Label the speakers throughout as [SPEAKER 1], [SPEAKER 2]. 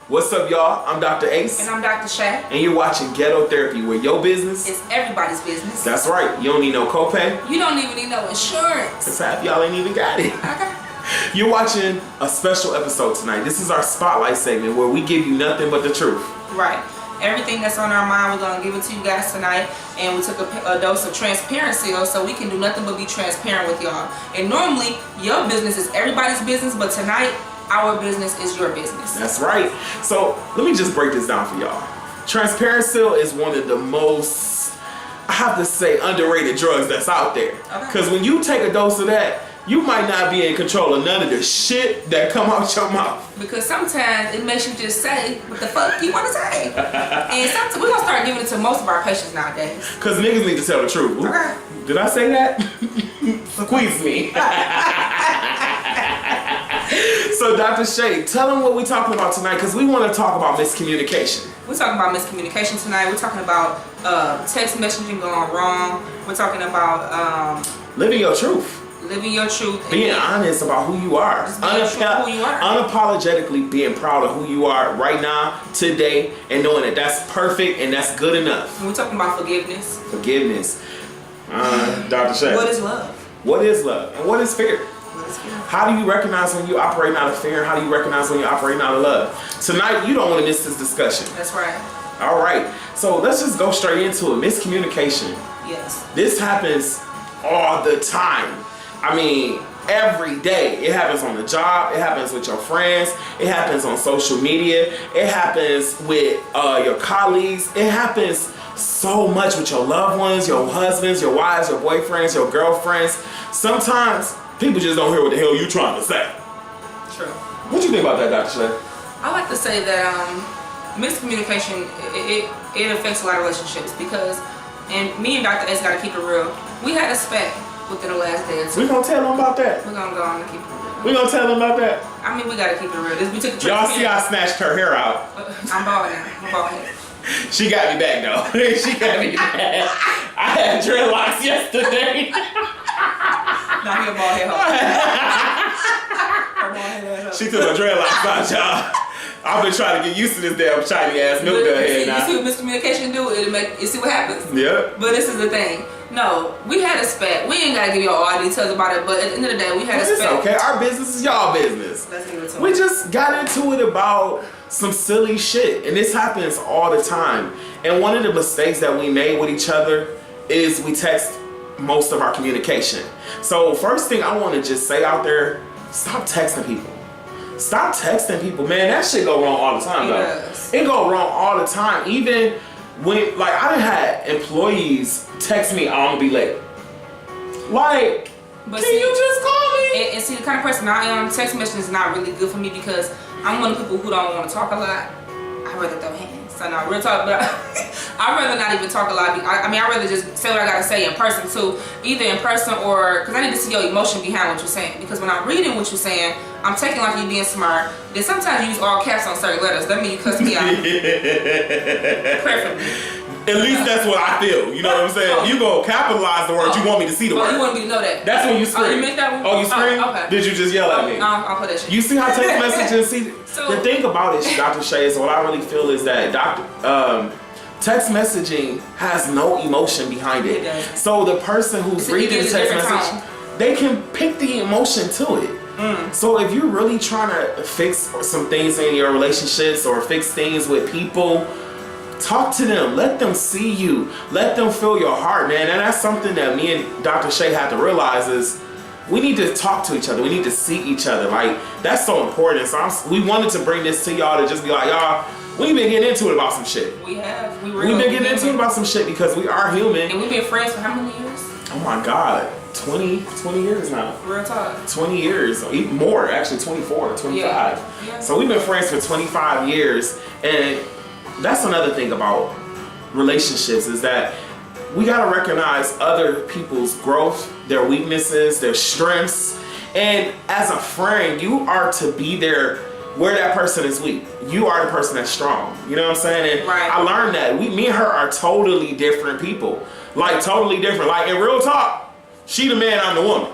[SPEAKER 1] What's up, y'all? I'm Dr. Ace.
[SPEAKER 2] And I'm Dr. Shay.
[SPEAKER 1] And you're watching Ghetto Therapy, where your business
[SPEAKER 2] is everybody's business.
[SPEAKER 1] That's right. You don't need no copay.
[SPEAKER 2] You don't even need no insurance.
[SPEAKER 1] Because half y'all ain't even got it.
[SPEAKER 2] Okay.
[SPEAKER 1] You're watching a special episode tonight. This is our spotlight segment where we give you nothing but the truth.
[SPEAKER 2] Right. Everything that's on our mind, we're going to give it to you guys tonight. And we took a dose of Transparisil so we can do nothing but be transparent with y'all. And normally, your business is everybody's business, but tonight, our business is your business.
[SPEAKER 1] That's right. So let me just break this down for y'all. Transparisil is one of the most, I have to say, underrated drugs that's out there. Because when you take a dose of that, you might not be in control of none of the shit that come out your mouth.
[SPEAKER 2] Because sometimes it makes you just say what the fuck you want to say. And sometimes we're going to start giving it to most of our patients nowadays.
[SPEAKER 1] Because niggas need to tell the truth.
[SPEAKER 2] Okay.
[SPEAKER 1] Did I say that? Squeeze me. So Dr. Shay, tell them what we're talking about tonight, because we want to talk about miscommunication.
[SPEAKER 2] We're talking about miscommunication tonight. We're talking about text messaging going wrong. We're talking about
[SPEAKER 1] living your truth.
[SPEAKER 2] Living your truth.
[SPEAKER 1] Being honest about who you are.
[SPEAKER 2] Who you are.
[SPEAKER 1] Unapologetically being proud of who you are right now, today, and knowing that that's perfect and that's good enough.
[SPEAKER 2] And we're talking about forgiveness.
[SPEAKER 1] Forgiveness. Dr. Shay.
[SPEAKER 2] What is love?
[SPEAKER 1] What is love? And what is fear? How do you recognize when you operate out of fear? How do you recognize when you're operating out of love? Tonight, you don't want to miss this discussion.
[SPEAKER 2] That's right.
[SPEAKER 1] All right. So let's just go straight into it. Miscommunication.
[SPEAKER 2] Yes.
[SPEAKER 1] This happens all the time. I mean, every day. It happens on the job. It happens with your friends. It happens on social media. It happens with your colleagues. It happens so much with your loved ones, your husbands, your wives, your boyfriends, your girlfriends. Sometimes people just don't hear what the hell you're trying to say.
[SPEAKER 2] True.
[SPEAKER 1] What do you think about that, Dr. Shay?
[SPEAKER 2] I like to say that miscommunication, it affects a lot of relationships because, and me and Dr. S got to keep it real, we had a spat within the last day or two.
[SPEAKER 1] We gonna tell them about that.
[SPEAKER 2] We're gonna go on and keep it real.
[SPEAKER 1] We gonna tell them about that.
[SPEAKER 2] I mean, we gotta keep it real. We took a trip.
[SPEAKER 1] Y'all see I snatched her hair out.
[SPEAKER 2] I'm bald now. I'm bald head.
[SPEAKER 1] She got me back though. She got me back. I had dreadlocks yesterday.
[SPEAKER 2] Now he a bald head.
[SPEAKER 1] She took her dreadlocks out, y'all. I've been trying to get used to this damn shiny ass milk dud head now.
[SPEAKER 2] You see what miscommunication do? You see what happens?
[SPEAKER 1] Yeah.
[SPEAKER 2] But this is the thing. No, we had a spat. We ain't gotta give you all details about it, but at the end of the day, we had a spat.
[SPEAKER 1] It's okay. Our business is y'all business.
[SPEAKER 2] Let's give it to
[SPEAKER 1] We just got into it about some silly shit, and this happens all the time. And one of the mistakes that we made with each other is we text most of our communication. So first thing I want to just say out there, stop texting people. Stop texting people, man. That shit go wrong all the time, though.
[SPEAKER 2] Yes.
[SPEAKER 1] It go wrong all the time. Even when, like, I done had employees text me, I'm gonna be late. Like,
[SPEAKER 2] but
[SPEAKER 1] can you just call me?
[SPEAKER 2] And see, the kind of person I am, text messaging is not really good for me because I'm one of the people who don't want to talk a lot. I'd rather throw hands. So no, real talk, but I'd rather not even talk a lot. I mean, I'd rather just say what I gotta say in person too. Either in person or, because I need to see your emotion behind what you're saying. Because when I'm reading what you're saying, I'm taking like you being smart. Then sometimes you use all caps on certain letters. That means you cuss me out. Preferably.
[SPEAKER 1] At least that's what I feel. You know what I'm saying? You gonna capitalize the word. You want me to see the word.
[SPEAKER 2] You want me to know that.
[SPEAKER 1] That's when you scream.
[SPEAKER 2] Oh, you meant that one?
[SPEAKER 1] Oh, you scream?
[SPEAKER 2] Okay.
[SPEAKER 1] Did you just yell at me?
[SPEAKER 2] I'll put that shit.
[SPEAKER 1] You see how text messages, see, the thing about it, Dr. Shay, is what I really feel is that text messaging has no emotion behind it. So the person who's reading the text message, they can pick the emotion to it. So if you're really trying to fix some things in your relationships or fix things with people, talk to them. Let them see you. Let them feel your heart, man. And that's something that me and Dr. Shay have to realize is we need to talk to each other. We need to see each other. Like, that's so important. So we wanted to bring this to y'all to just be like, y'all, we've been getting into it about some shit.
[SPEAKER 2] We have.
[SPEAKER 1] We've been getting into it about some shit because we are human.
[SPEAKER 2] And we've been friends for how many years?
[SPEAKER 1] Oh my God. 20 years now.
[SPEAKER 2] Real talk.
[SPEAKER 1] 20 years, even more, actually 24, 25.
[SPEAKER 2] Yeah.
[SPEAKER 1] So we've been friends for 25 years, and that's another thing about relationships is that we gotta recognize other people's growth, their weaknesses, their strengths, and as a friend, you are to be there where that person is weak. You are the person that's strong. You know what I'm saying? And
[SPEAKER 2] right.
[SPEAKER 1] I learned that me and her are totally different people. Like, totally different. Like, in real talk, she the man, I'm the woman.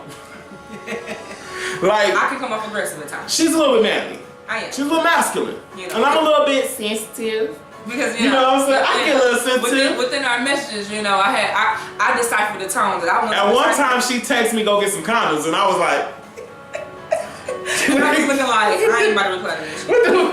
[SPEAKER 1] Like,
[SPEAKER 2] I can come off aggressive at times.
[SPEAKER 1] She's a little bit manly.
[SPEAKER 2] I am.
[SPEAKER 1] She's a little masculine.
[SPEAKER 2] You know,
[SPEAKER 1] and I'm a little bit sensitive.
[SPEAKER 2] Because
[SPEAKER 1] you know what I'm saying? I get a little sensitive.
[SPEAKER 2] Within our messages, you know, I deciphered the tone that I want.
[SPEAKER 1] At one time, she texted me go get some condoms, and I was like.
[SPEAKER 2] I was looking like I ain't about to reply to this.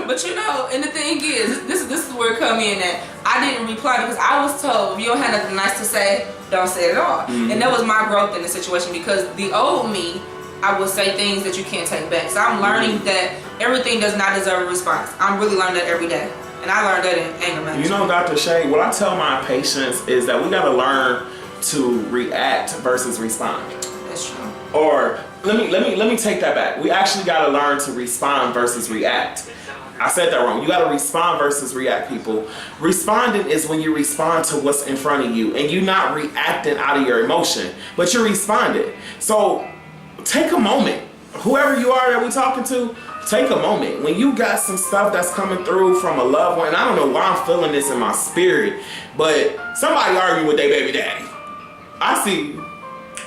[SPEAKER 2] But you know, and the thing is, this is where it come in that I didn't reply because I was told if you don't have nothing nice to say, don't say it at all. Mm-hmm. And that was my growth in the situation because the old me, I would say things that you can't take back. So I'm learning that everything does not deserve a response. I'm really learning that every day. And I learned that in anger management. You
[SPEAKER 1] know, Dr. Shay, what I tell my patients is that we gotta learn to react versus respond.
[SPEAKER 2] That's true.
[SPEAKER 1] Or let me take that back. We actually gotta learn to respond versus react. I said that wrong. You gotta respond versus react, people. Responding is when you respond to what's in front of you and you're not reacting out of your emotion, but you're responding. So take a moment. Whoever you are that we're talking to, take a moment. When you got some stuff that's coming through from a loved one, and I don't know why I'm feeling this in my spirit, but somebody arguing with their baby daddy. I see you.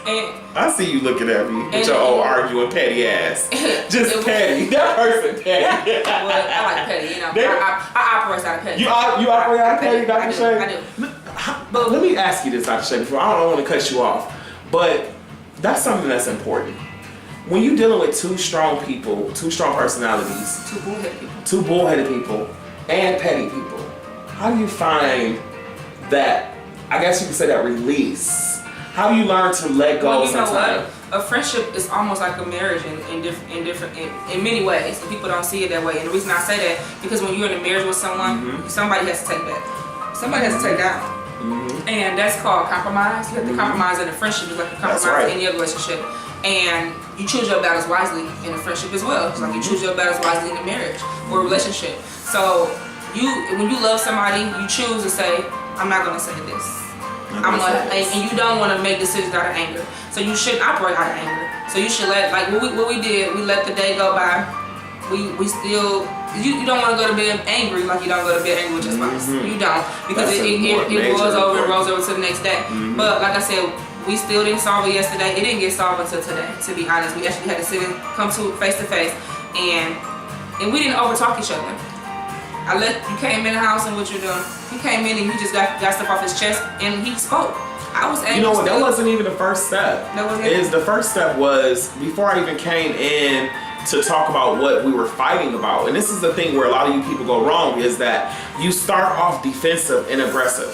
[SPEAKER 1] I see you looking at me with your old arguing petty ass. Just petty. That person petty.
[SPEAKER 2] Well, I like petty, you know. I operate out of petty.
[SPEAKER 1] You operate out of petty, Dr. Shay?
[SPEAKER 2] I do.
[SPEAKER 1] But let me ask you this, Dr. Shay, before I don't want to cut you off, but that's something that's important. When you're dealing with two strong people, two strong personalities, two bullheaded people, and petty people, how do you find that, I guess you could say that release? How do you learn to let go sometimes?
[SPEAKER 2] A friendship is almost like a marriage in many ways. And people don't see it that way. And the reason I say that, because when you're in a marriage with someone, somebody has to take back. Somebody has to take down. Mm-hmm. And that's called compromise. You have to compromise in a friendship just like you compromise in any other relationship. And you choose your battles wisely in a friendship as well. Just like you choose your battles wisely in a marriage or a relationship. So when you love somebody, you choose to say, I'm not going to say this. And you don't want to make decisions out of anger. So you shouldn't operate out of anger. So you should let, like what we did, we let the day go by. We still, you don't want to go to bed angry like you don't go to bed angry with your spouse. You don't. Because it rolls over and rolls over to the next day. But like I said, we still didn't solve it yesterday. It didn't get solved until today, to be honest. We actually had to sit and come to face to face. And we didn't over talk each other. You came in the house and what you doing? He came in and he just got stuff off his chest and he spoke. I was angry.
[SPEAKER 1] You know what? That wasn't even the first step.
[SPEAKER 2] That wasn't.
[SPEAKER 1] The first step was before I even came in to talk about what we were fighting about. And this is the thing where a lot of you people go wrong is that you start off defensive and aggressive.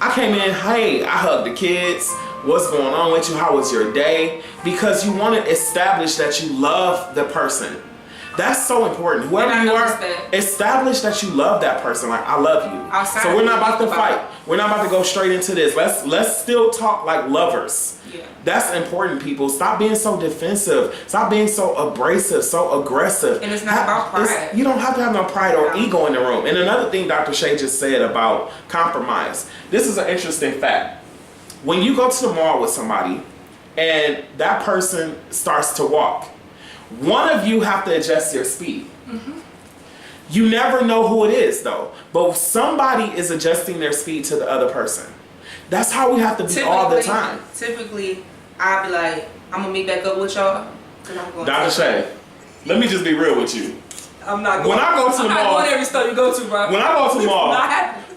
[SPEAKER 1] I came in, hey, I hugged the kids. What's going on with you? How was your day? Because you want to establish that you love the person. That's so important. Whoever you are, establish that you love that person. Like, I love you. So we're not about to fight. We're not about to go straight into this. Let's still talk like lovers. Yeah. That's important, people. Stop being so defensive. Stop being so abrasive, so aggressive.
[SPEAKER 2] And it's not about pride.
[SPEAKER 1] You don't have to have no pride or ego in the room. And another thing Dr. Shay just said about compromise. This is an interesting fact. When you go to the mall with somebody and that person starts to walk, one of you have to adjust your speed. You never know who it is though, but somebody is adjusting their speed to the other person. That's how we have to be all the time.
[SPEAKER 2] Typically, I'll be like, I'm gonna meet back up with y'all.
[SPEAKER 1] Dr. Shay, let me just be real with you.
[SPEAKER 2] I'm not going.
[SPEAKER 1] When I go to the mall,
[SPEAKER 2] I'm not going every store you go to, bro.
[SPEAKER 1] When I go to the mall,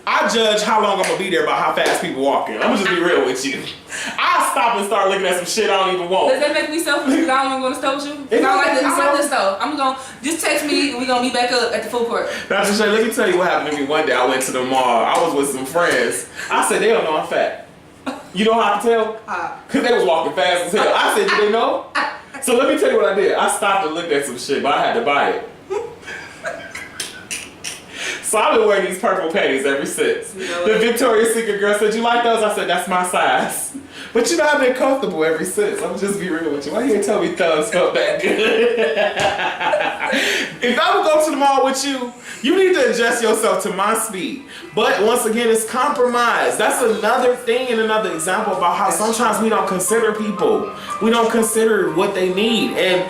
[SPEAKER 1] I judge how long I'm gonna be there by how fast people walking. I'm gonna just be real with you. I stop and start looking at some shit I don't even want.
[SPEAKER 2] Does that make me selfish because I don't want to go to the store with you? I don't like this store. I'm gonna just text me and we gonna meet back up at the food court.
[SPEAKER 1] Dr. Shay, let me tell you what happened to me one day. I went to the mall. I was with some friends. I said, they don't know I'm fat. You know how I can tell? Because they was walking fast as hell. I said, do they know? So let me tell you what I did. I stopped and looked at some shit, but I had to buy it. So I've been wearing these purple panties ever since. You know the Victoria's Secret girl said, you like those? I said, that's my size. But you know, I've been comfortable ever since. I'm just be real with you. Why you ain't tell me thumbs felt that good? If I would go to the mall with you, you need to adjust yourself to my speed. But once again, it's compromise. That's another thing and another example about how sometimes we don't consider people. We don't consider what they need. And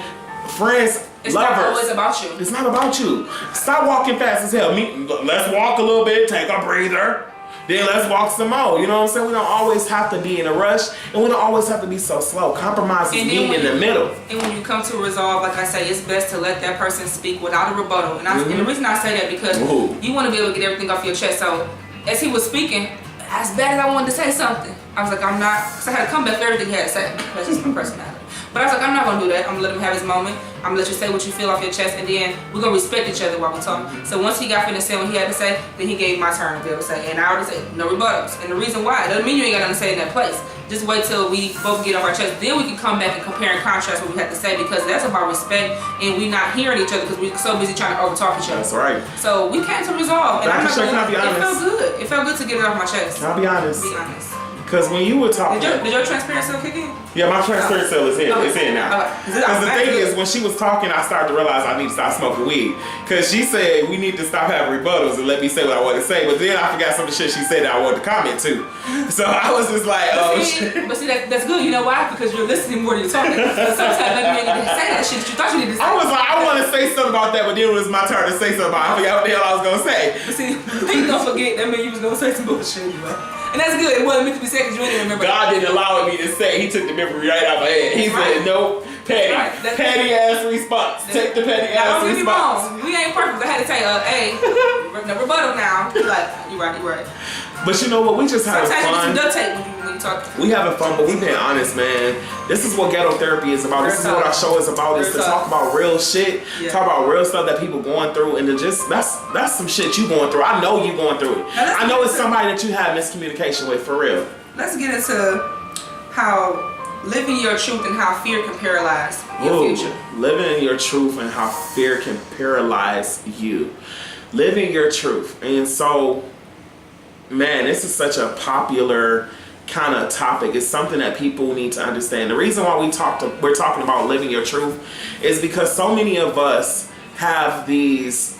[SPEAKER 1] friends,
[SPEAKER 2] it's
[SPEAKER 1] lovers,
[SPEAKER 2] not always about you.
[SPEAKER 1] It's not about you. Stop walking fast as hell. Let's walk a little bit, take a breather. Then let's walk some more. You know what I'm saying? We don't always have to be in a rush, and we don't always have to be so slow. Compromise is meeting in the middle.
[SPEAKER 2] And when you come to resolve, like I say, it's best to let that person speak without a rebuttal. And the reason I say that because you want to be able to get everything off your chest. So as he was speaking, as bad as I wanted to say something, I was like, I'm not, because I had to come back for everything he had to say. That's just my personality. But I was like, I'm not going to do that. I'm going to let him have his moment. I'm going to let you say what you feel off your chest, and then we're going to respect each other while we talk. So once he got finished saying what he had to say, then he gave my turn to be able to say. And I already said, no rebuttals. And the reason why, it doesn't mean you ain't got nothing to say in that place. Just wait till we both get off our chest. Then we can come back and compare and contrast what we have to say, because that's about respect, and we not hearing each other because we're so busy trying to overtalk each other.
[SPEAKER 1] That's right.
[SPEAKER 2] So we came to resolve. And
[SPEAKER 1] Dr. Shay, can I be honest?
[SPEAKER 2] It felt good. It felt good to get it off my chest.
[SPEAKER 1] Can I be honest?
[SPEAKER 2] Be honest.
[SPEAKER 1] Because when you were talking...
[SPEAKER 2] Did your Transparisil kick in?
[SPEAKER 1] Yeah, my Transparisil is in. It's in now. Because the thing is, when she was talking, I started to realize I need to stop smoking weed. Because she said we need to stop having rebuttals and let me say what I want to say. But then I forgot some of the shit she said that I wanted to comment to. So I was just like, oh shit.
[SPEAKER 2] But see, that's good. You know why? Because you're listening more than you're talking. So sometimes maybe you need to say that shit that you thought you needed to say.
[SPEAKER 1] I was like, I want to say something about that, but then it was my turn to say something about it. I forgot what the hell I was going to say.
[SPEAKER 2] But see, please don't forget that meant you was going to say some bullshit anyway. And that's good. It wasn't meant to be said because you didn't remember.
[SPEAKER 1] God didn't allow me to say. He took the memory right out of my head. He said, nope, petty. Right. Petty ass response. Take the petty ass response.
[SPEAKER 2] We ain't perfect. I had to say, hey, no rebuttal now. Like, you're right.
[SPEAKER 1] But you know what? We just having fun.
[SPEAKER 2] Sometimes you get some duct tape when you talk.
[SPEAKER 1] We having fun, but we being honest, man. This is what ghetto therapy is about. This is what our show is about. Is to talk about real shit, talk about real stuff that people going through, and to just that's some shit you going through. I know you going through it. I know it's somebody that you have miscommunication with, for real.
[SPEAKER 2] Let's get into how living your truth and how fear can paralyze your future.
[SPEAKER 1] Living your truth and how fear can paralyze you. Living your truth, and so. Man, this is such a popular kind of topic. It's something that people need to understand. The reason why we're talking about living your truth is because so many of us have these,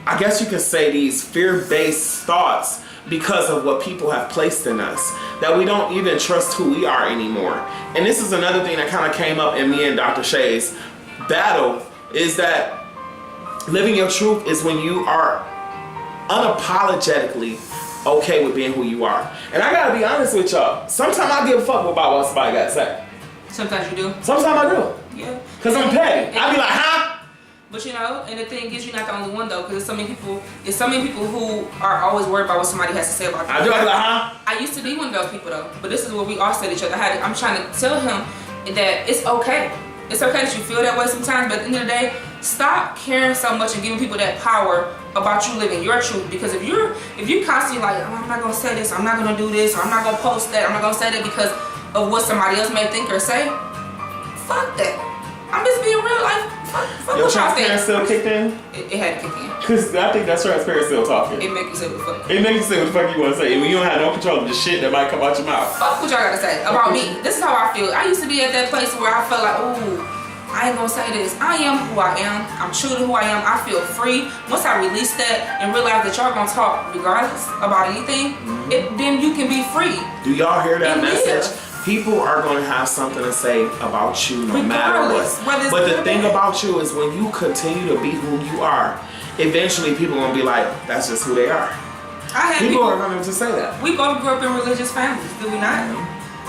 [SPEAKER 1] I guess you could say, these fear-based thoughts because of what people have placed in us, that we don't even trust who we are anymore. And this is another thing that kind of came up in me and Dr. Shay's battle, is that living your truth is when you are unapologetically okay with being who you are. And I gotta be honest with y'all, sometimes I give a fuck about what somebody gotta say.
[SPEAKER 2] Sometimes you do?
[SPEAKER 1] Sometimes I do.
[SPEAKER 2] Yeah.
[SPEAKER 1] Cause I'm petty. I be like, huh?
[SPEAKER 2] But you know, and the thing is, you're not the only one though, because there's so many people who are always worried about what somebody has to say about you.
[SPEAKER 1] I do. I be like, huh?
[SPEAKER 2] I used to be one of those people though, but this is what we all say to each other. I'm trying to tell him that it's okay. It's okay that you feel that way sometimes, but at the end of the day, stop caring so much and giving people that power about you living your truth. Because if you constantly like, oh, I'm not gonna say this, I'm not gonna do this, or I'm not gonna post that, I'm not gonna say that because of what somebody else may think or say, fuck that. I'm just being real, like, fuck
[SPEAKER 1] your
[SPEAKER 2] what y'all think.
[SPEAKER 1] Transparisil kicked in?
[SPEAKER 2] It had to kick in.
[SPEAKER 1] Cause I think that's Transparisil talking.
[SPEAKER 2] It make you say what the fuck.
[SPEAKER 1] It makes you say what the fuck you want to say when you don't have no control of the shit that might come out your mouth.
[SPEAKER 2] Fuck what y'all gotta say about me. This is how I feel. I used to be at that place where I felt like, ooh, I ain't gonna say this. I am who I am. I'm true to who I am. I feel free. Once I release that and realize that y'all gonna talk regardless about anything, then you can be free.
[SPEAKER 1] Do y'all hear that message? People are going to have something to say about you no matter what. But the thing about you is when you continue to be who you are, eventually people are going to be like, that's just who they are. People are going to just say that.
[SPEAKER 2] We both grew up in religious families, did we not?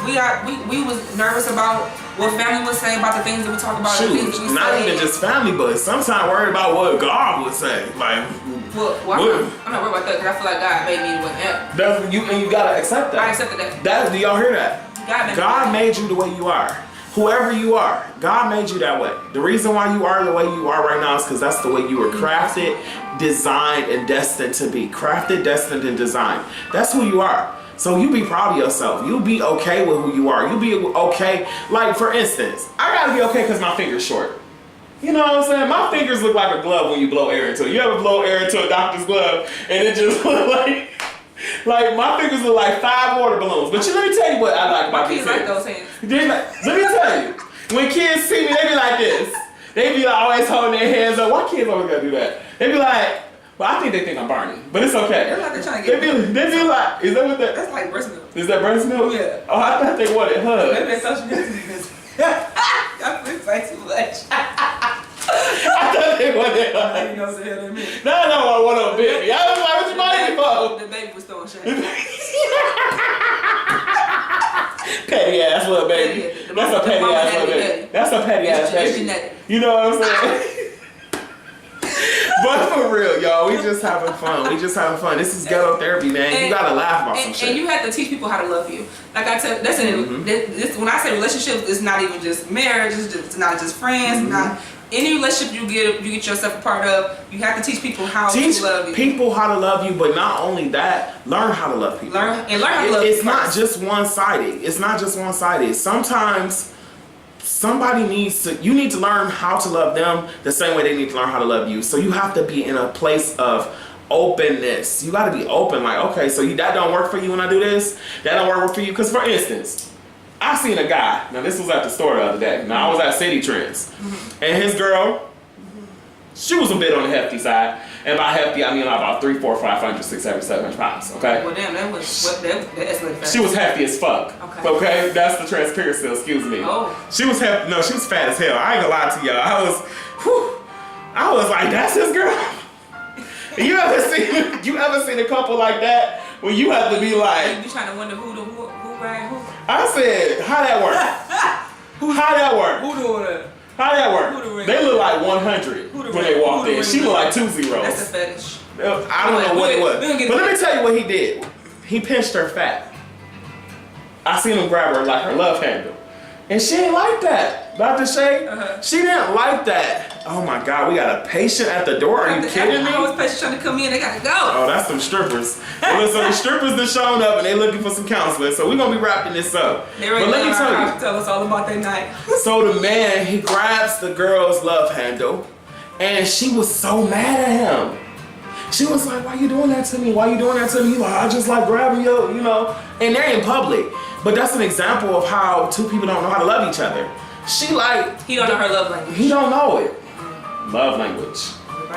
[SPEAKER 2] We was nervous about what family would say about the things that we talk about.
[SPEAKER 1] Shoot,
[SPEAKER 2] the things that we
[SPEAKER 1] not
[SPEAKER 2] say.
[SPEAKER 1] even just family, but sometimes worried about what God would say. Like,
[SPEAKER 2] well, I'm not worried about that because I feel like God made me the way I am.
[SPEAKER 1] That's and you gotta accept that.
[SPEAKER 2] I accepted that.
[SPEAKER 1] Do y'all hear that? God made you the way you are. Whoever you are, God made you that way. The reason why you are the way you are right now is because that's the way you were crafted, designed, and destined to be. Crafted, destined, and designed. That's who you are. So you be proud of yourself. You be okay with who you are. You be okay. Like, for instance, I gotta be okay because my finger's short. You know what I'm saying? My fingers look like a glove when you blow air into it. You ever blow air into a doctor's glove and it just look like my fingers look like 5 water balloons. But let me tell you what I like about these
[SPEAKER 2] kids.
[SPEAKER 1] hands.
[SPEAKER 2] Like those hands.
[SPEAKER 1] Let me tell you. When kids see me, they be like this. They be like always holding their hands up. Why kids always gotta do that? They be like, well, I think they think I'm Barney, but it's okay.
[SPEAKER 2] They're like they're trying to get
[SPEAKER 1] they be like, is that what that?
[SPEAKER 2] That's like breast milk.
[SPEAKER 1] Is that breast milk?
[SPEAKER 2] Yeah.
[SPEAKER 1] Oh, I thought they wanted hugs.
[SPEAKER 2] Maybe that's social media. Y'all feel like too much.
[SPEAKER 1] I thought they wanted hugs.
[SPEAKER 2] You know what the hell that mean?
[SPEAKER 1] No, I want to bit me. I was like, what you mighty for?
[SPEAKER 2] The baby was throwing shade.
[SPEAKER 1] Petty ass little baby. That's a petty ass little baby. That's a petty ass baby. You know what I'm saying? But for real, y'all, we just having fun. We just having fun. This is ghetto therapy, man. You gotta laugh about some shit.
[SPEAKER 2] And you have to teach people how to love you. Like I tell, that's this. When I say relationships, it's not even just marriage. It's not just friends. Not any relationship you get yourself a part of. You have to teach people how to love you. People how to love you,
[SPEAKER 1] but not only that, learn how to love people.
[SPEAKER 2] Learn how to love.
[SPEAKER 1] It's not just one sided. It's not just one sided. Sometimes. You need to learn how to love them the same way they need to learn how to love you. So you have to be in a place of openness. You got to be open. Like, okay, so that don't work for you when I do this? That don't work for you? Because for instance, I seen a guy. Now this was at the store the other day. Now I was at City Trends. And his girl, she was a bit on the hefty side. And by hefty, I mean about 300, 400, 500, 600, 700 pounds. Okay.
[SPEAKER 2] Well, damn, that was
[SPEAKER 1] She was hefty as fuck. Okay. That's the Transparisil. Excuse me.
[SPEAKER 2] Oh.
[SPEAKER 1] She was hefty. No, she was fat as hell. I ain't gonna lie to y'all. I was like, that's his girl. You ever seen a couple like that when you have to be like?
[SPEAKER 2] You trying to wonder who right who?
[SPEAKER 1] I said, how that work? How that work?
[SPEAKER 2] Who doing that?
[SPEAKER 1] How that work? They look like 100 when they walked in. She looked like 2 zeros.
[SPEAKER 2] That's a fetish.
[SPEAKER 1] I don't know what it was. But let me tell you what he did. He pinched her fat. I seen him grab her like her love handle. And she ain't like that. Dr. Shay, she didn't like that. Oh my God, we got a patient at the door. Are you kidding me?
[SPEAKER 2] I was patients trying to come in, they gotta go.
[SPEAKER 1] Oh, that's some strippers. Well, listen, the strippers that shown up and they looking for some counseling. So we're gonna be wrapping this up.
[SPEAKER 2] But let me tell us all about their night.
[SPEAKER 1] So the man, he grabs the girl's love handle and she was so mad at him. She was like, why you doing that to me? Why you doing that to me? He's like, I just like grabbing you, and they're in public. But that's an example of how two people don't know how to love each other. She like...
[SPEAKER 2] He don't know her love language.
[SPEAKER 1] He don't know it. Love language.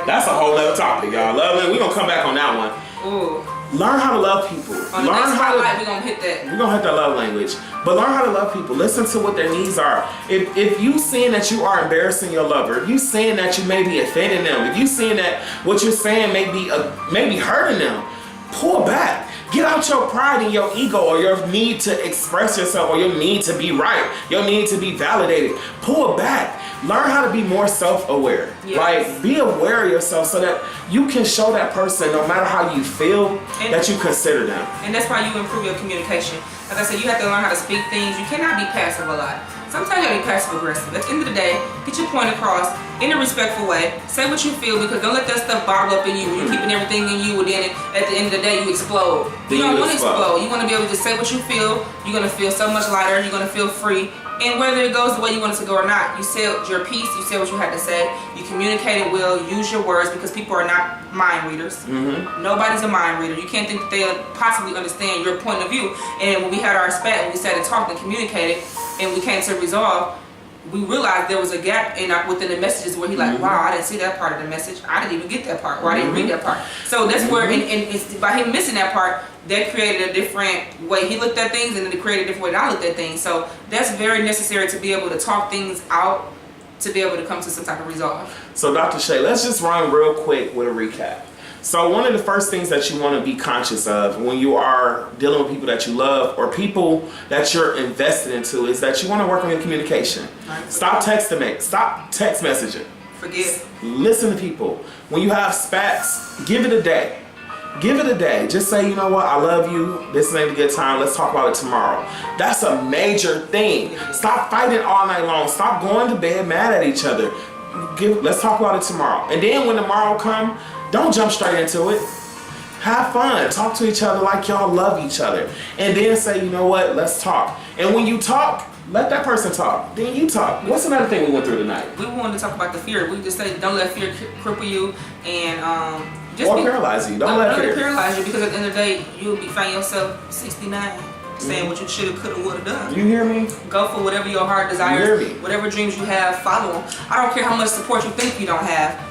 [SPEAKER 1] That's a whole other topic, y'all. Love language. We're going to come back on that one.
[SPEAKER 2] Ooh.
[SPEAKER 1] Learn how to love people.
[SPEAKER 2] On the next highlight, we're going to hit that.
[SPEAKER 1] We're going to hit that love language. But learn how to love people. Listen to what their needs are. If you seeing that you are embarrassing your lover, if you seeing that you may be offending them, if you seeing that what you're saying may be hurting them, pull back. Get out your pride and your ego or your need to express yourself or your need to be right, your need to be validated. Pull back. Learn how to be more self-aware. Yes. Like, be aware of yourself so that you can show that person, no matter how you feel, that you consider them.
[SPEAKER 2] And that's why you improve your communication. Like I said, you have to learn how to speak things. You cannot be passive a lot. Sometimes you gotta be passive aggressive. At the end of the day, get your point across in a respectful way. Say what you feel, because don't let that stuff bottle up in you. You're keeping everything in you, and then at the end of the day, you explode. You don't want to explode. You want to be able to just say what you feel. You're gonna feel so much lighter. You're gonna feel free. And whether it goes the way you want it to go or not, you said your piece. You said what you had to say. You communicated well. Use your words, because people are not mind readers. Nobody's a mind reader. You can't think that they'll possibly understand your point of view. And when we had our spat, when we sat and talked and communicated, and we came to resolve, we realized there was a gap within the messages where he like, wow, I didn't see that part of the message. I didn't even get that part, or I didn't read that part. So that's where, and it's by him missing that part, that created a different way he looked at things, and then it created a different way that I looked at things. So that's very necessary to be able to talk things out, to be able to come to some type of resolve.
[SPEAKER 1] So Dr. Shay, let's just run real quick with a recap. So one of the first things that you want to be conscious of when you are dealing with people that you love or people that you're invested into is that you want to work on your communication. Stop text messaging.
[SPEAKER 2] Forgive.
[SPEAKER 1] Listen to people. When you have spats, give it a day. Give it a day. Just say, you know what, I love you. This ain't a good time. Let's talk about it tomorrow. That's a major thing. Stop fighting all night long. Stop going to bed mad at each other. Let's talk about it tomorrow. And then when tomorrow comes, don't jump straight into it. Have fun. Talk to each other like y'all love each other. And then say, you know what, let's talk. And when you talk, let that person talk. Then you talk. What's another thing we went through tonight?
[SPEAKER 2] We wanted to talk about the fear. We just said don't let fear cripple you and
[SPEAKER 1] paralyze you. Don't let fear
[SPEAKER 2] paralyze you, because at the end of the day, you'll be finding yourself 69 saying what you should have, could have, would have done.
[SPEAKER 1] You hear me?
[SPEAKER 2] Go for whatever your heart desires. Whatever dreams you have, follow them. I don't care how much support you think you don't have.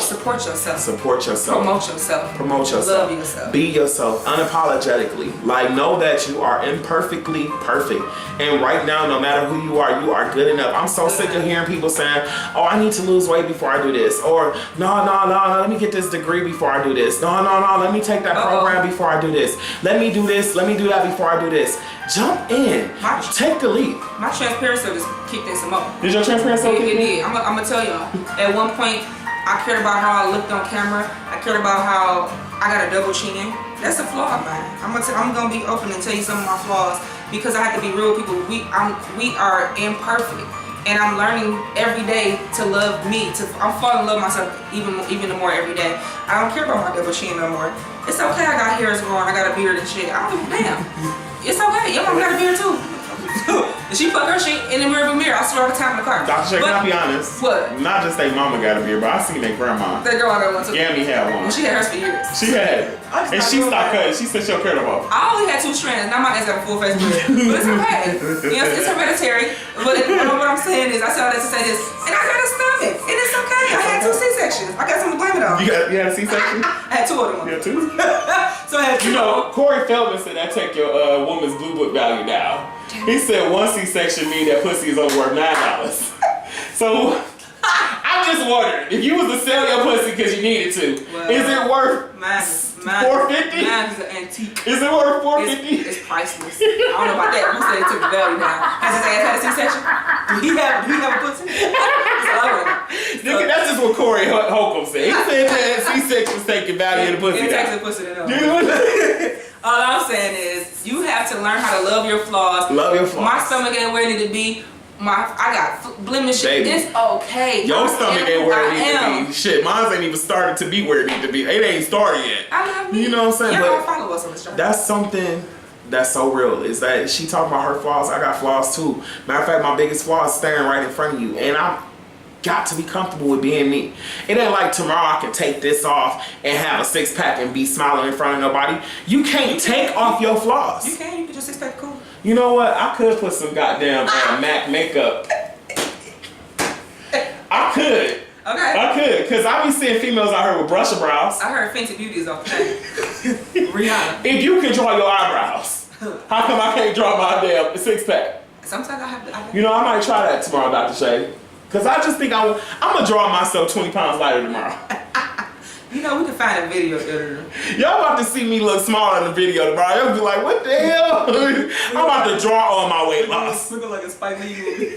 [SPEAKER 2] Support yourself.
[SPEAKER 1] Support yourself.
[SPEAKER 2] Promote yourself.
[SPEAKER 1] Promote yourself.
[SPEAKER 2] Love yourself.
[SPEAKER 1] Be yourself unapologetically. Like, know that you are imperfectly perfect. And right now, no matter who you are good enough. I'm so sick of hearing people saying, oh, I need to lose weight before I do this. Or, no, let me get this degree before I do this. No, let me take that program before I do this. Let me do this, let me do that before I do this. Jump in. Take the leap.
[SPEAKER 2] My Transparisil just kicked in some more.
[SPEAKER 1] Did your Transparisil kick in?
[SPEAKER 2] It did. I'm going to tell y'all. At one point, I cared about how I looked on camera. I cared about how I got a double chin. That's a flaw of mine. I'm gonna be open and tell you some of my flaws because I have to be real with people. We are imperfect, and I'm learning every day to love me. I'm falling in love with myself even more every day. I don't care about my double chin no more. It's okay. I got hairs growing. I got a beard and shit. I don't give a damn. It's okay. Your mom got a beard too. And she put her shit in the rearview mirror. I saw her all the time in the car.
[SPEAKER 1] Dr. Shay, can I be honest?
[SPEAKER 2] What?
[SPEAKER 1] Not just their mama got a beard, but I seen their grandma.
[SPEAKER 2] That girl got one too.
[SPEAKER 1] Gammy had one.
[SPEAKER 2] Well, she had hers for years.
[SPEAKER 1] She had it. And she stopped cutting. She said she'll cut them off.
[SPEAKER 2] I only had 2 strands. Now my ass have a full face beard. But it's okay. You know, it's hereditary. But what I'm saying is, I said all that to say this. And I got a stomach. And it's okay. I had 2 C-sections. I got something to blame it on.
[SPEAKER 1] You had a C-section?
[SPEAKER 2] I had 2 of them.
[SPEAKER 1] You had 2?
[SPEAKER 2] So I had 2.
[SPEAKER 1] You know, Corey Feldman said that take your woman's blue book value down. He said 1 C-section mean that pussy is over worth $9. So I'm just wondering, if you was to sell your pussy because you needed to, is it worth $450?
[SPEAKER 2] Mine is an antique.
[SPEAKER 1] Is it worth $450?
[SPEAKER 2] It's priceless. I don't know about that. I'm saying it took the value down. Has his ass had a C-section? Do he have a pussy?
[SPEAKER 1] That's just what Corey Holcomb said. He said that C-sections take the value of the pussy down.
[SPEAKER 2] It takes the pussy down. All I'm saying is, you have to learn how to love your flaws.
[SPEAKER 1] Love your flaws.
[SPEAKER 2] My stomach ain't where it need to be. I got blemishes.
[SPEAKER 1] Baby.
[SPEAKER 2] It's okay.
[SPEAKER 1] Your stomach ain't where it need to be. Shit, mine ain't even started to be where it need to be. It ain't started yet.
[SPEAKER 2] I love me.
[SPEAKER 1] You know what I'm saying?
[SPEAKER 2] Y'all
[SPEAKER 1] But
[SPEAKER 2] follow us on this journey.
[SPEAKER 1] that's something that's so real. Is that she talking about her flaws? I got flaws too. Matter of fact, my biggest flaw is staring right in front of you, and I'm got to be comfortable with being me. It ain't like tomorrow I can take this off and have a 6-pack and be smiling in front of nobody. You can't take off your flaws.
[SPEAKER 2] You can. You can just 6-pack cool.
[SPEAKER 1] You know what? I could put some goddamn MAC makeup. I could.
[SPEAKER 2] Okay.
[SPEAKER 1] I could, because I be seeing females out here with brush brows.
[SPEAKER 2] I heard Fenty Beauty is off the chain. Rihanna.
[SPEAKER 1] If you can draw your eyebrows, how come I can't draw my damn 6-pack?
[SPEAKER 2] Sometimes I have to.
[SPEAKER 1] You know, I might try that tomorrow, Dr. Shay. Because I just think I'm going to draw myself 20 pounds lighter tomorrow.
[SPEAKER 2] You know, we can find a video editor.
[SPEAKER 1] Y'all about to see me look smaller in the video tomorrow. Y'all be like, what the hell? I'm about to draw all my weight loss.
[SPEAKER 2] Looking like a Spike Lee movie.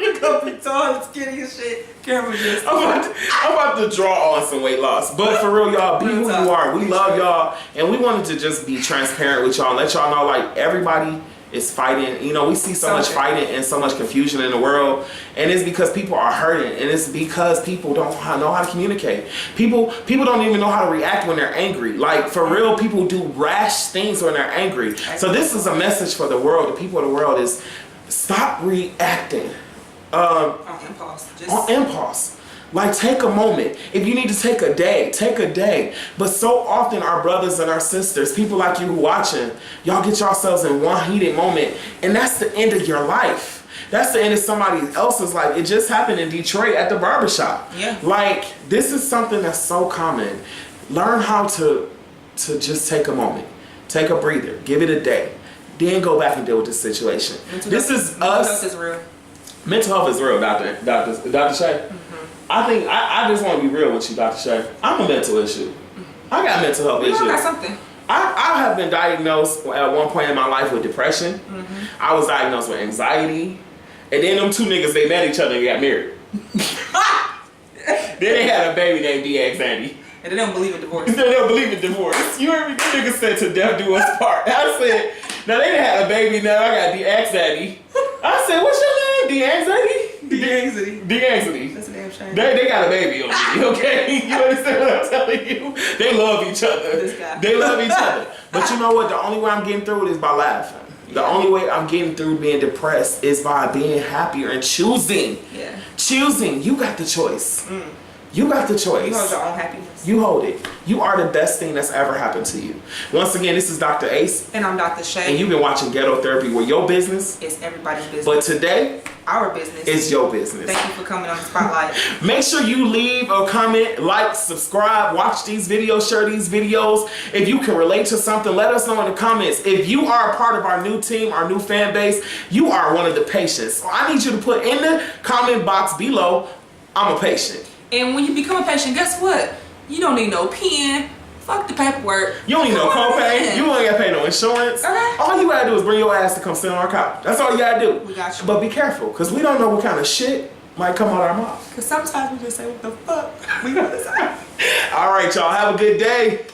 [SPEAKER 2] You're going to be tall and skinny and shit. Camera just.
[SPEAKER 1] I'm about to draw on some weight loss. But for real, y'all, be who you are. We love y'all. And we wanted to just be transparent with y'all and let y'all know, like, everybody is fighting. You know, we see so much fighting and so much confusion in the world, and it's because people are hurting, and it's because people don't know how to communicate. People don't even know how to react when they're angry. Like, for real, people do rash things when they're angry. So this is a message for the world. The people of the world is stop reacting on impulse. On impulse. Like, take a moment. If you need to take a day, take a day. But so often our brothers and our sisters, people like you who watching, y'all get yourselves in one heated moment, and that's the end of your life. That's the end of somebody else's life. It just happened in Detroit at the barbershop.
[SPEAKER 2] Yeah.
[SPEAKER 1] Like, this is something that's so common. Learn how to just take a moment. Take a breather. Give it a day. Then go back and deal with the situation. Mental health is real. Mental health is real, Dr. Shay. I think I just want to be real with you, Dr. Shay. I'm a mental issue. I got mental health issues.
[SPEAKER 2] You got something.
[SPEAKER 1] I have been diagnosed at one point in my life with depression. I was diagnosed with anxiety. And then them 2 niggas, they met each other and got married. Then they had a baby named DX Andy.
[SPEAKER 2] And they don't believe in divorce.
[SPEAKER 1] They don't believe in divorce. You heard me? These niggas said to death do us part. I said, now they done had a baby, now I got DX Andy. I said, what's your name? DX Andy? D-Anxity. That's a damn shame. They got a baby on me, okay? You understand what I'm telling you? They love each other. This guy. They love each other. But you know what? The only way I'm getting through it is by laughing. The only way I'm getting through being depressed is by being happier and choosing. Yeah. Choosing. You got the choice. You got the choice.
[SPEAKER 2] You hold your own happiness.
[SPEAKER 1] You hold it. You are the best thing that's ever happened to you. Once again, this is Dr. Ace.
[SPEAKER 2] And I'm Dr. Shay.
[SPEAKER 1] And you've been watching Ghetto Therapy, where your business
[SPEAKER 2] is everybody's business.
[SPEAKER 1] But today,
[SPEAKER 2] our business
[SPEAKER 1] is your business.
[SPEAKER 2] Thank you for coming on the spotlight.
[SPEAKER 1] Make sure you leave a comment, like, subscribe, watch these videos, share these videos. If you can relate to something, let us know in the comments. If you are a part of our new team, our new fan base, you are one of the patients. So I need you to put in the comment box below, I'm a patient.
[SPEAKER 2] And when you become a patient, guess what? You don't need no pen. Fuck the paperwork.
[SPEAKER 1] You don't need no copay. You ain't gotta pay no insurance.
[SPEAKER 2] Okay.
[SPEAKER 1] All you gotta do is bring your ass to come sit on our couch. That's all you gotta do.
[SPEAKER 2] We got you.
[SPEAKER 1] But be careful, because we don't know what kind of shit might come out our mouth.
[SPEAKER 2] Because sometimes we just say, what the fuck? We want to say.
[SPEAKER 1] All right, y'all. Have a good day.